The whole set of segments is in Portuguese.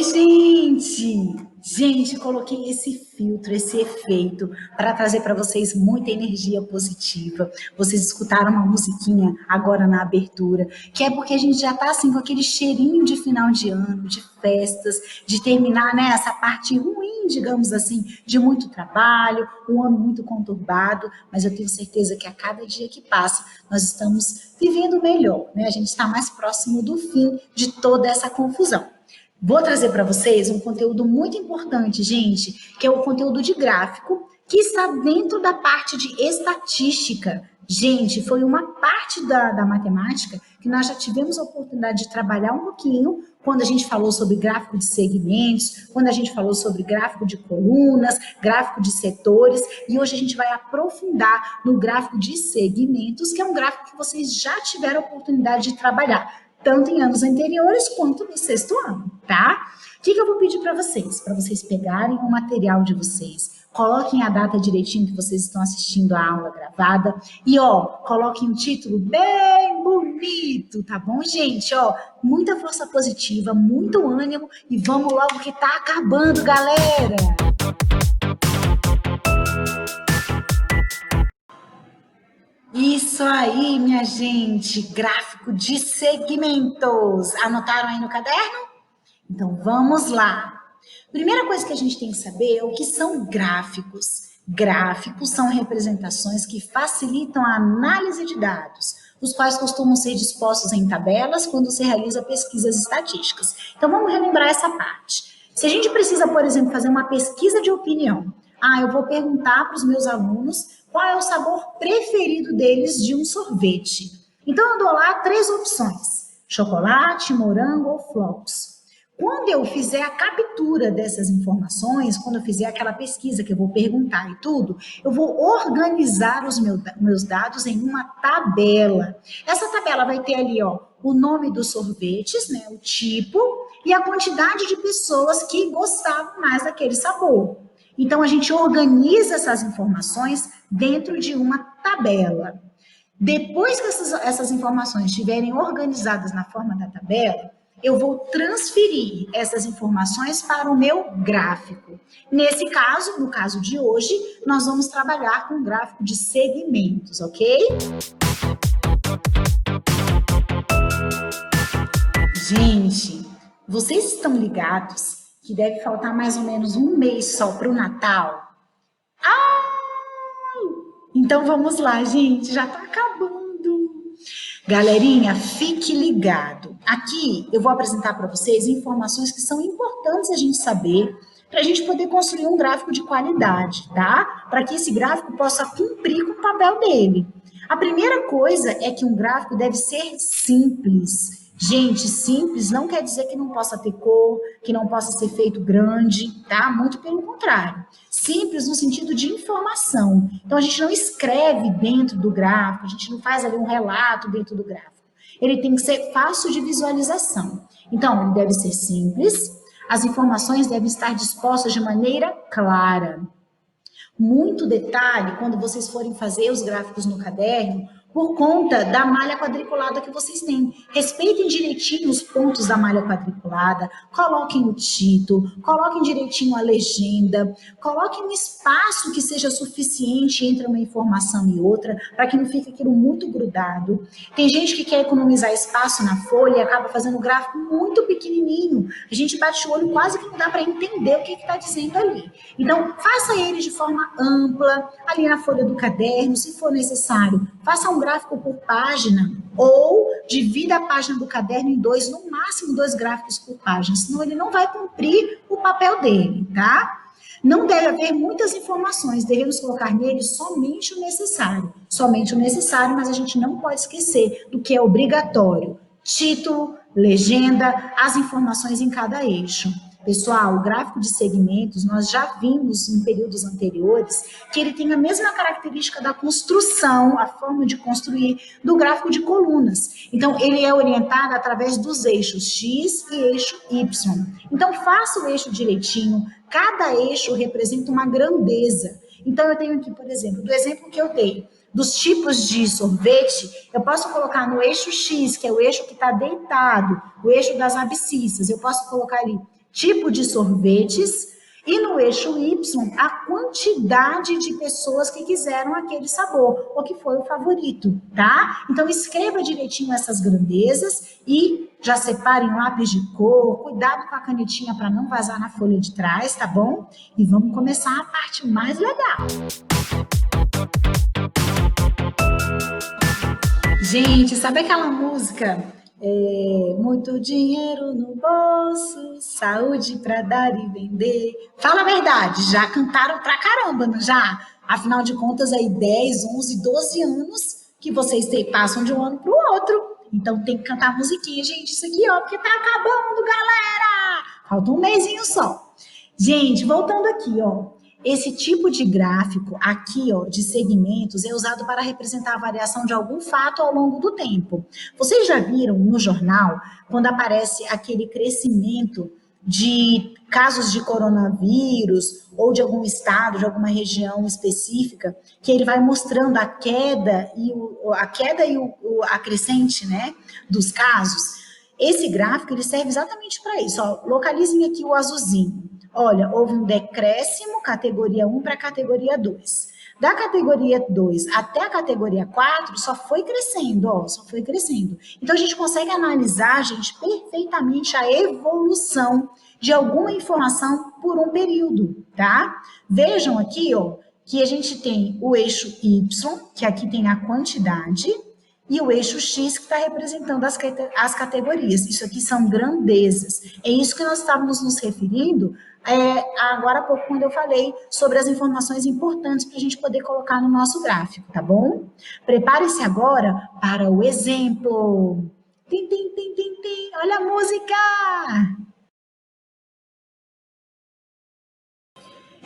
Oi, gente! Gente, coloquei esse filtro, esse efeito, para trazer para vocês muita energia positiva. Vocês escutaram uma musiquinha agora na abertura, que é porque a gente já está assim com aquele cheirinho de final de ano, de festas, de terminar, né, essa parte ruim, digamos assim, de muito trabalho, um ano muito conturbado, mas eu tenho certeza que a cada dia que passa, nós estamos vivendo melhor, né? A gente está mais próximo do fim de toda essa confusão. Vou trazer para vocês um conteúdo muito importante, gente, que é o conteúdo de gráfico, que está dentro da parte de estatística. Gente, foi uma parte da matemática que nós já tivemos a oportunidade de trabalhar um pouquinho quando a gente falou sobre gráfico de segmentos, quando a gente falou sobre gráfico de colunas, gráfico de setores, e hoje a gente vai aprofundar no gráfico de segmentos, que é um gráfico que vocês já tiveram a oportunidade de trabalhar tanto em anos anteriores quanto no sexto ano, tá? O que eu vou pedir para vocês? Para vocês pegarem o material de vocês, coloquem a data direitinho que vocês estão assistindo a aula gravada e, ó, coloquem um título bem bonito, tá bom, gente? Ó, muita força positiva, muito ânimo e vamos logo que tá acabando, galera! Isso aí, minha gente, gráfico de segmentos. Anotaram aí no caderno? Então vamos lá. Primeira coisa que a gente tem que saber é o que são gráficos. Gráficos são representações que facilitam a análise de dados, os quais costumam ser dispostos em tabelas quando se realiza pesquisas estatísticas. Então vamos relembrar essa parte. Se a gente precisa, por exemplo, fazer uma pesquisa de opinião, eu vou perguntar para os meus alunos qual é o sabor preferido deles de um sorvete. Então eu dou lá 3 opções: chocolate, morango ou flocos. Quando eu fizer a captura dessas informações, quando eu fizer aquela pesquisa que eu vou perguntar e tudo, eu vou organizar os meus dados em uma tabela. Essa tabela vai ter ali, ó, o nome dos sorvetes, né, o tipo e a quantidade de pessoas que gostavam mais daquele sabor. Então, a gente organiza essas informações dentro de uma tabela. Depois que essas informações estiverem organizadas na forma da tabela, eu vou transferir essas informações para o meu gráfico. Nesse caso, no caso de hoje, nós vamos trabalhar com o gráfico de segmentos, ok? Gente, vocês estão ligados que deve faltar mais ou menos um mês só para o Natal? Então vamos lá, gente, já está acabando. Galerinha, fique ligado. Aqui eu vou apresentar para vocês informações que são importantes a gente saber para a gente poder construir um gráfico de qualidade, tá? Para que esse gráfico possa cumprir com o papel dele. A primeira coisa é que um gráfico deve ser simples. Gente, simples não quer dizer que não possa ter cor, que não possa ser feito grande, tá? Muito pelo contrário. Simples no sentido de informação. Então, a gente não escreve dentro do gráfico, a gente não faz ali um relato dentro do gráfico. Ele tem que ser fácil de visualização. Então, ele deve ser simples, as informações devem estar dispostas de maneira clara. Muito detalhe quando vocês forem fazer os gráficos no caderno, por conta da malha quadriculada que vocês têm. Respeitem direitinho os pontos da malha quadriculada, coloquem o título, coloquem direitinho a legenda, coloquem um espaço que seja suficiente entre uma informação e outra, para que não fique aquilo muito grudado. Tem gente que quer economizar espaço na folha e acaba fazendo um gráfico muito pequenininho. A gente bate o olho, quase que não dá para entender o que está dizendo ali. Então, faça ele de forma ampla, ali na folha do caderno, se for necessário. Faça um gráfico por página ou divida a página do caderno em 2, no máximo 2 gráficos por página, senão ele não vai cumprir o papel dele, tá? Não deve haver muitas informações, devemos colocar nele somente o necessário, mas a gente não pode esquecer do que é obrigatório: título, legenda, as informações em cada eixo. Pessoal, o gráfico de segmentos, nós já vimos em períodos anteriores que ele tem a mesma característica da construção, a forma de construir do gráfico de colunas. Então, ele é orientado através dos eixos X e eixo Y. Então, faça o eixo direitinho, cada eixo representa uma grandeza. Então, eu tenho aqui, por exemplo, do exemplo que eu dei, dos tipos de sorvete, eu posso colocar no eixo X, que é o eixo que está deitado, o eixo das abscissas, eu posso colocar ali tipo de sorvetes, e no eixo Y, a quantidade de pessoas que quiseram aquele sabor, ou que foi o favorito, tá? Então, escreva direitinho essas grandezas e já separe um lápis de cor, cuidado com a canetinha para não vazar na folha de trás, tá bom? E vamos começar a parte mais legal. Gente, sabe aquela música? Muito dinheiro no bolso, saúde para dar e vender. Fala a verdade, já cantaram pra caramba, não já? Afinal de contas, aí 10, 11, 12 anos que vocês passam de um ano para o outro. Então tem que cantar musiquinha, gente, isso aqui, ó, porque tá acabando, galera! Falta um mesinho só. Gente, voltando aqui, ó. Esse tipo de gráfico aqui, ó, de segmentos, é usado para representar a variação de algum fato ao longo do tempo. Vocês já viram no jornal, quando aparece aquele crescimento de casos de coronavírus ou de algum estado, de alguma região específica, que ele vai mostrando a queda e a crescente, né, dos casos? Esse gráfico ele serve exatamente para isso. Ó, localizem aqui o azulzinho. Olha, houve um decréscimo, categoria 1 para categoria 2. Da categoria 2 até a categoria 4, só foi crescendo, ó, só foi crescendo. Então, a gente consegue analisar, gente, perfeitamente a evolução de alguma informação por um período, tá? Vejam aqui, ó, que a gente tem o eixo Y, que aqui tem a quantidade, e o eixo X que está representando as categorias. Isso aqui são grandezas. É isso que nós estávamos nos referindo agora há pouco, quando eu falei sobre as informações importantes para a gente poder colocar no nosso gráfico, tá bom? Prepare-se agora para o exemplo. Tim, tim, tim, tim, tim. Olha a música!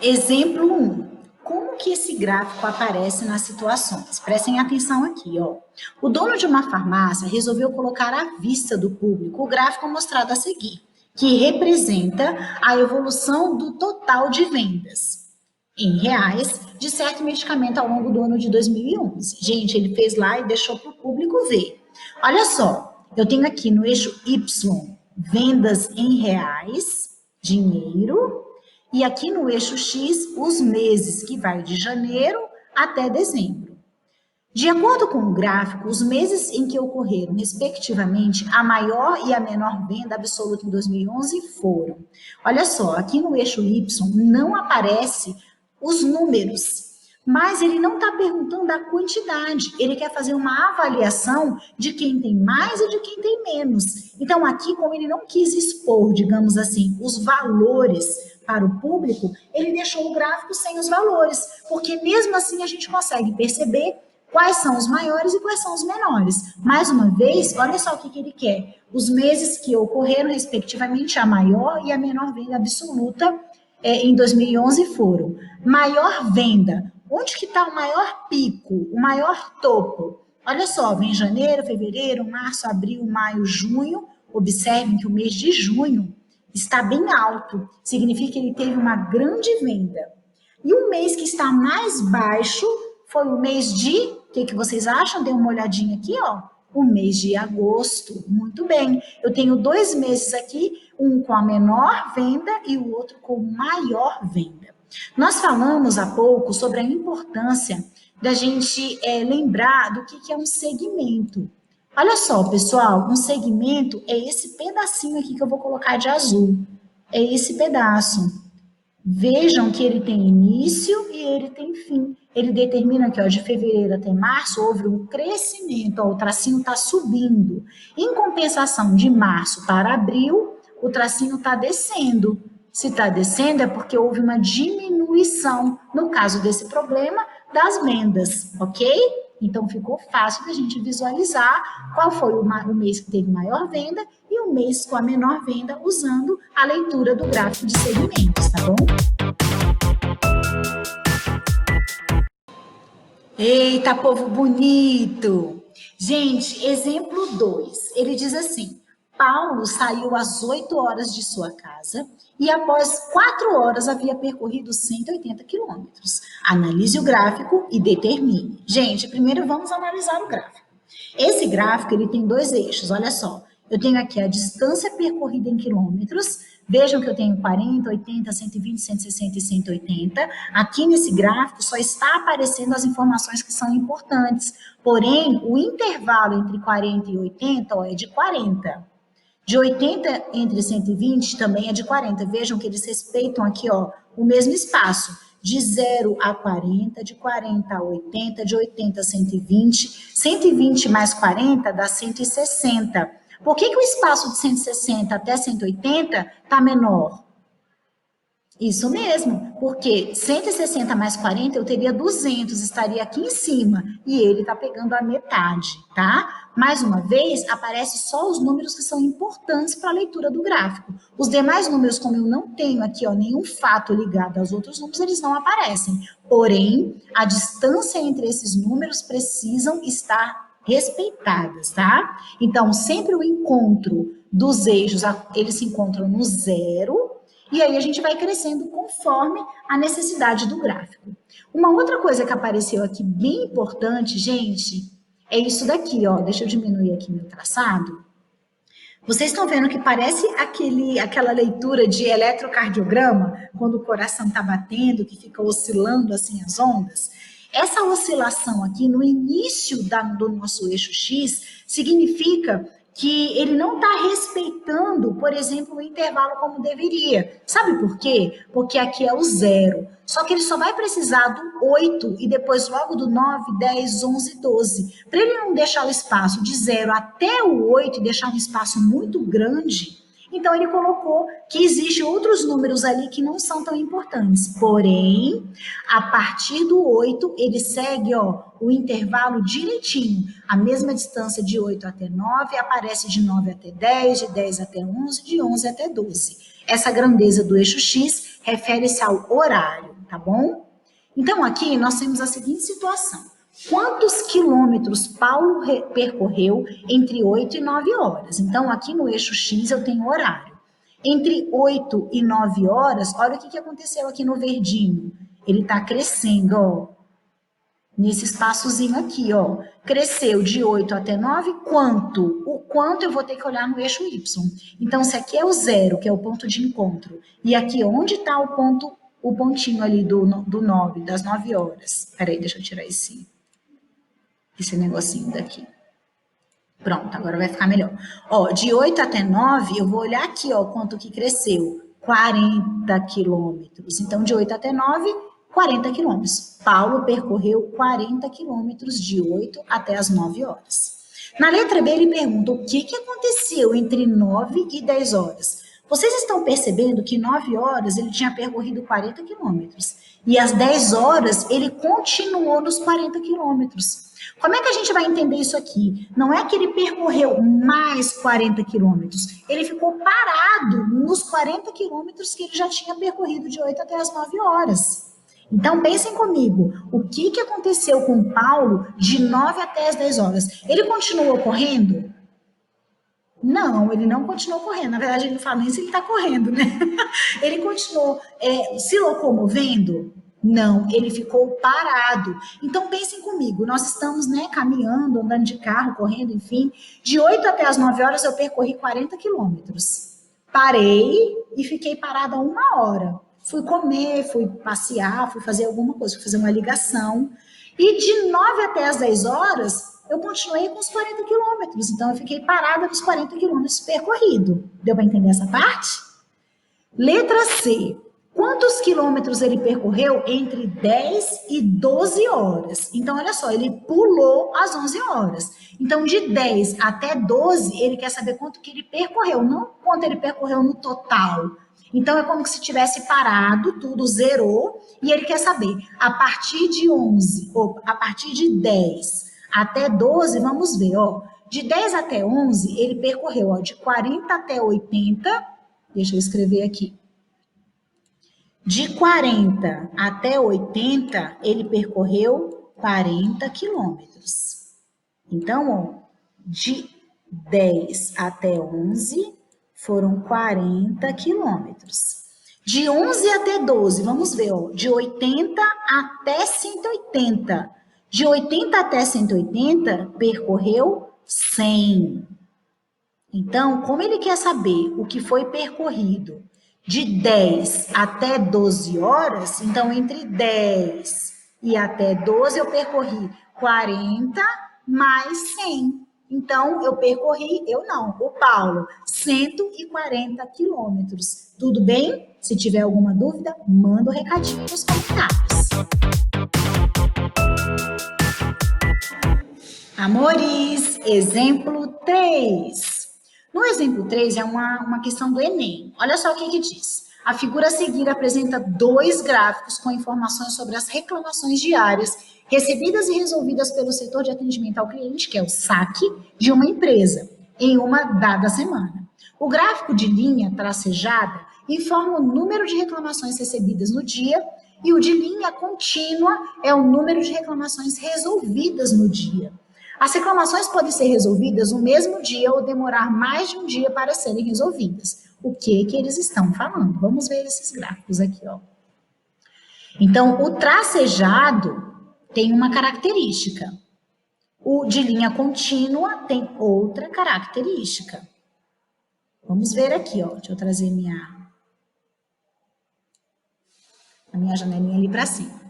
Exemplo 1. Como que esse gráfico aparece nas situações? Prestem atenção aqui, ó. O dono de uma farmácia resolveu colocar à vista do público o gráfico mostrado a seguir, que representa a evolução do total de vendas em reais de certo medicamento ao longo do ano de 2011. Gente, ele fez lá e deixou para o público ver. Olha só, eu tenho aqui no eixo Y, vendas em reais, dinheiro, e aqui no eixo X, os meses, que vai de janeiro até dezembro. De acordo com o gráfico, os meses em que ocorreram, respectivamente, a maior e a menor venda absoluta em 2011 foram. Olha só, aqui no eixo Y não aparece os números, mas ele não está perguntando a quantidade, ele quer fazer uma avaliação de quem tem mais e de quem tem menos. Então, aqui, como ele não quis expor, digamos assim, os valores para o público, ele deixou o gráfico sem os valores, porque mesmo assim a gente consegue perceber quais são os maiores e quais são os menores. Mais uma vez, olha só o que ele quer. Os meses que ocorreram, respectivamente, a maior e a menor venda absoluta em 2011 foram. Maior venda. Onde que está o maior pico, o maior topo? Olha só, vem janeiro, fevereiro, março, abril, maio, junho. Observem que o mês de junho está bem alto. Significa que ele teve uma grande venda. E o mês que está mais baixo foi o mês de, o que vocês acham? Dê uma olhadinha aqui, ó. O mês de agosto. Muito bem. Eu tenho 2 meses aqui, um com a menor venda e o outro com maior venda. Nós falamos há pouco sobre a importância da gente lembrar do que é um segmento. Olha só, pessoal, um segmento é esse pedacinho aqui que eu vou colocar de azul. É esse pedaço. Vejam que ele tem início e ele tem fim. Ele determina que, ó, de fevereiro até março houve um crescimento, ó, o tracinho está subindo. Em compensação, de março para abril, o tracinho está descendo. Se está descendo é porque houve uma diminuição, no caso desse problema, das vendas, ok? Então, ficou fácil da gente visualizar qual foi o mês que teve maior venda e o mês com a menor venda, usando a leitura do gráfico de segmentos, tá bom? Eita, povo bonito! Gente, exemplo 2, ele diz assim: Paulo saiu às 8 horas de sua casa e após 4 horas havia percorrido 180 quilômetros. Analise o gráfico e determine. Gente, primeiro vamos analisar o gráfico. Esse gráfico ele tem 2 eixos, olha só. Eu tenho aqui a distância percorrida em quilômetros Vejam que eu tenho 40, 80, 120, 160 e 180. Aqui nesse gráfico só está aparecendo as informações que são importantes. Porém, o intervalo entre 40 e 80 ó, é de 40. De 80 entre 120 também é de 40. Vejam que eles respeitam aqui ó, o mesmo espaço. De 0 a 40, de 40 a 80, de 80 a 120. 120 mais 40 dá 160. Por que o espaço de 160 até 180 está menor? Isso mesmo, porque 160 mais 40 eu teria 200, estaria aqui em cima, e ele está pegando a metade, tá? Mais uma vez, aparece só os números que são importantes para a leitura do gráfico. Os demais números, como eu não tenho aqui ó, nenhum fato ligado aos outros números, eles não aparecem. Porém, a distância entre esses números precisam estar respeitadas, tá? Então, sempre o encontro dos eixos, eles se encontram no zero, e aí a gente vai crescendo conforme a necessidade do gráfico. Uma outra coisa que apareceu aqui bem importante, gente, é isso daqui, ó. Deixa eu diminuir aqui meu traçado. Vocês estão vendo que parece aquela leitura de eletrocardiograma, quando o coração está batendo, que fica oscilando assim as ondas? Essa oscilação aqui no início do nosso eixo X significa que ele não está respeitando, por exemplo, o intervalo como deveria. Sabe por quê? Porque aqui é o zero. Só que ele só vai precisar do 8 e depois logo do 9, 10, 11, 12. Para ele não deixar o espaço de 0 até o 8 e deixar um espaço muito grande, então ele colocou que existem outros números ali que não são tão importantes. Porém, a partir do 8, ele segue ó, o intervalo direitinho. A mesma distância de 8 até 9 aparece de 9 até 10, de 10 até 11, de 11 até 12. Essa grandeza do eixo X refere-se ao horário, tá bom? Então, aqui nós temos a seguinte situação. Quantos quilômetros Paulo percorreu entre 8 e 9 horas? Então, aqui no eixo X eu tenho horário. Entre 8 e 9 horas, olha o que aconteceu aqui no verdinho. Ele está crescendo, ó. Nesse espaçozinho aqui, ó. Cresceu de 8 até 9, quanto? O quanto eu vou ter que olhar no eixo Y. Então, se aqui é o zero, que é o ponto de encontro, e aqui onde está o pontinho ali do 9, das 9 horas. Peraí, deixa eu tirar esse negocinho daqui. Pronto, agora vai ficar melhor. Ó, de 8 até 9, eu vou olhar aqui, ó, quanto que cresceu. 40 quilômetros. Então, de 8 até 9, 40 quilômetros. Paulo percorreu 40 quilômetros de 8 até as 9 horas. Na letra B, ele pergunta o que aconteceu entre 9 e 10 horas. Vocês estão percebendo que 9 horas ele tinha percorrido 40 quilômetros. E às 10 horas ele continuou nos 40 quilômetros. Como é que a gente vai entender isso aqui? Não é que ele percorreu mais 40 quilômetros, ele ficou parado nos 40 quilômetros que ele já tinha percorrido de 8 até as 9 horas. Então, pensem comigo, o que aconteceu com Paulo de 9 até as 10 horas? Ele continuou correndo? Não, ele não continuou correndo. Na verdade, ele não fala nem se ele está correndo, né? Ele continuou se locomovendo? Não, ele ficou parado. Então, pensem comigo, nós estamos caminhando, andando de carro, correndo, enfim. De 8 até as 9 horas, eu percorri 40 quilômetros. Parei e fiquei parada 1 hora. Fui comer, fui passear, fui fazer alguma coisa, fui fazer uma ligação. E de 9 até as 10 horas, eu continuei com os 40 quilômetros. Então, eu fiquei parada nos 40 quilômetros percorrido. Deu para entender essa parte? Letra C. Quantos quilômetros ele percorreu entre 10 e 12 horas? Então, olha só, ele pulou as 11 horas. Então, de 10 até 12, ele quer saber quanto que ele percorreu, não quanto ele percorreu no total. Então, é como se tivesse parado, tudo zerou, e ele quer saber, a partir de 11, ou a partir de 10 até 12, vamos ver, ó. De 10 até 11, ele percorreu, ó, de 40 até 80, deixa eu escrever aqui. De 40 até 80, ele percorreu 40 quilômetros. Então, ó, de 10 até 11, foram 40 quilômetros. De 11 até 12, vamos ver, ó, de 80 até 180. De 80 até 180, percorreu 100. Então, como ele quer saber o que foi percorrido de 10 até 12 horas, então entre 10 e até 12 eu percorri 40 mais 100. Então, eu não, o Paulo, 140 quilômetros. Tudo bem? Se tiver alguma dúvida, manda um recadinho nos comentários. Amores, exemplo 3. No exemplo 3 é uma questão do Enem. Olha só o que diz. A figura a seguir apresenta dois gráficos com informações sobre as reclamações diárias recebidas e resolvidas pelo setor de atendimento ao cliente, que é o saque, de uma empresa, em uma dada semana. O gráfico de linha tracejada informa o número de reclamações recebidas no dia e o de linha contínua é o número de reclamações resolvidas no dia. As reclamações podem ser resolvidas no mesmo dia ou demorar mais de um dia para serem resolvidas. O que eles estão falando? Vamos ver esses gráficos aqui, ó. Então, o tracejado tem uma característica. O de linha contínua tem outra característica. Vamos ver aqui, ó. Deixa eu trazer a minha janelinha ali para cima.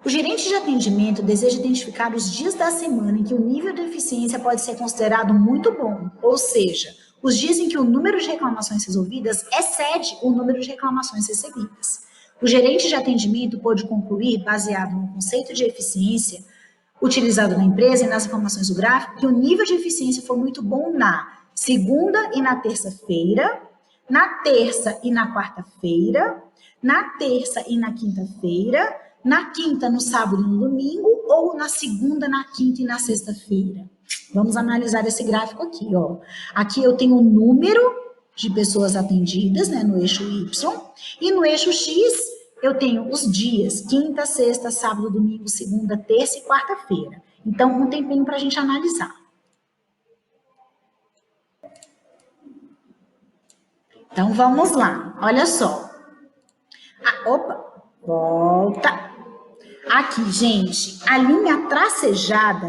O gerente de atendimento deseja identificar os dias da semana em que o nível de eficiência pode ser considerado muito bom, ou seja, os dias em que o número de reclamações resolvidas excede o número de reclamações recebidas. O gerente de atendimento pode concluir, baseado no conceito de eficiência utilizado na empresa e nas informações do gráfico, que o nível de eficiência foi muito bom na segunda e na terça-feira, na terça e na quarta-feira, na terça e na quinta-feira, na quinta, no sábado e no domingo, ou na segunda, na quinta e na sexta-feira. Vamos analisar esse gráfico aqui, ó. Aqui eu tenho o número de pessoas atendidas, né, no eixo Y, e no eixo X eu tenho os dias, quinta, sexta, sábado, domingo, segunda, terça e quarta-feira. Então, um tempinho para a gente analisar. Então, vamos lá. Olha só. Opa, volta. Aqui, gente, a linha tracejado,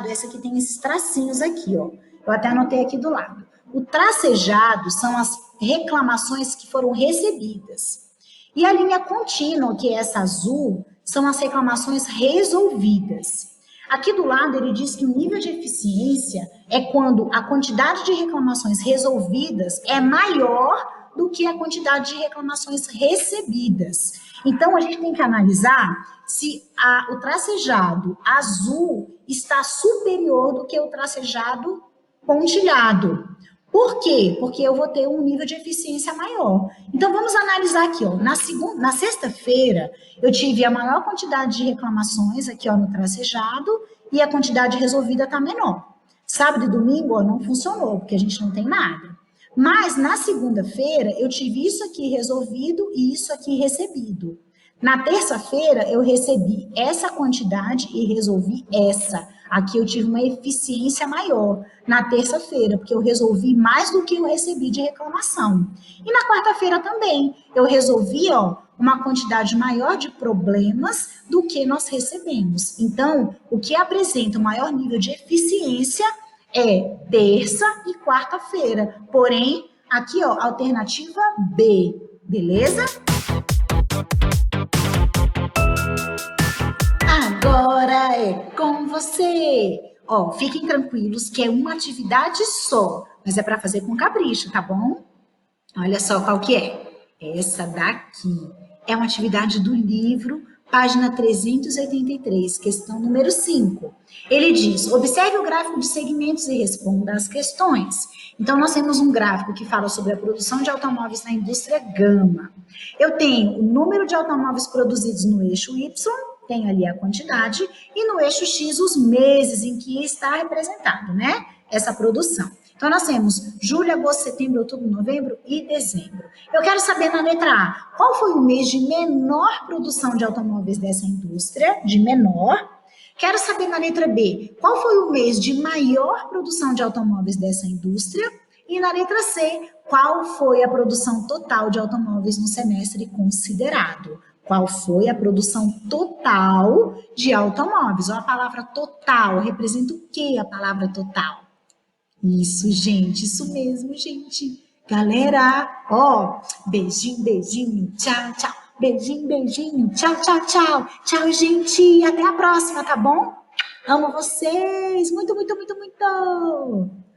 essa aqui tem esses tracinhos aqui, ó. Eu até anotei aqui do lado. O tracejado são as reclamações que foram recebidas. E a linha contínua, que é essa azul, são as reclamações resolvidas. Aqui do lado, ele diz que o nível de eficiência é quando a quantidade de reclamações resolvidas é maior do que a quantidade de reclamações recebidas. Então, a gente tem que analisar se o tracejado azul está superior do que o tracejado pontilhado. Por quê? Porque eu vou ter um nível de eficiência maior. Então, vamos analisar aqui, ó. Na sexta-feira, eu tive a maior quantidade de reclamações aqui, ó, no tracejado, e a quantidade resolvida está menor. Sábado e domingo, ó, não funcionou, porque a gente não tem nada. Mas, na segunda-feira, eu tive isso aqui resolvido e isso aqui recebido. Na terça-feira, eu recebi essa quantidade e resolvi essa. Aqui eu tive uma eficiência maior na terça-feira, porque eu resolvi mais do que eu recebi de reclamação. E na quarta-feira também, eu resolvi, ó, uma quantidade maior de problemas do que nós recebemos. Então, o que apresenta o maior nível de eficiência é terça e quarta-feira. Porém, aqui, ó, alternativa B, beleza? Agora é com você. Ó, fiquem tranquilos que é uma atividade só, mas é para fazer com capricho, tá bom? Olha só qual que é. Essa daqui é uma atividade do livro, página 383, questão número 5. Ele diz, observe o gráfico de segmentos e responda às questões. Então, nós temos um gráfico que fala sobre a produção de automóveis na indústria Gama. Eu tenho o número de automóveis produzidos no eixo Y, tem ali a quantidade, e no eixo X os meses em que está representado, né? Essa produção. Então, nós temos julho, agosto, setembro, outubro, novembro e dezembro. Eu quero saber na letra A, qual foi o mês de menor produção de automóveis dessa indústria, de menor? Quero saber na letra B, qual foi o mês de maior produção de automóveis dessa indústria? E na letra C, qual foi a produção total de automóveis no semestre considerado? Qual foi a produção total de automóveis? Ou a palavra total representa o que a palavra total? Isso, gente, isso mesmo, gente. Galera, ó, beijinho, beijinho, tchau, tchau. Beijinho, beijinho, tchau, tchau, tchau. Tchau, gente. Até a próxima, tá bom? Amo vocês. Muito, muito, muito, muito.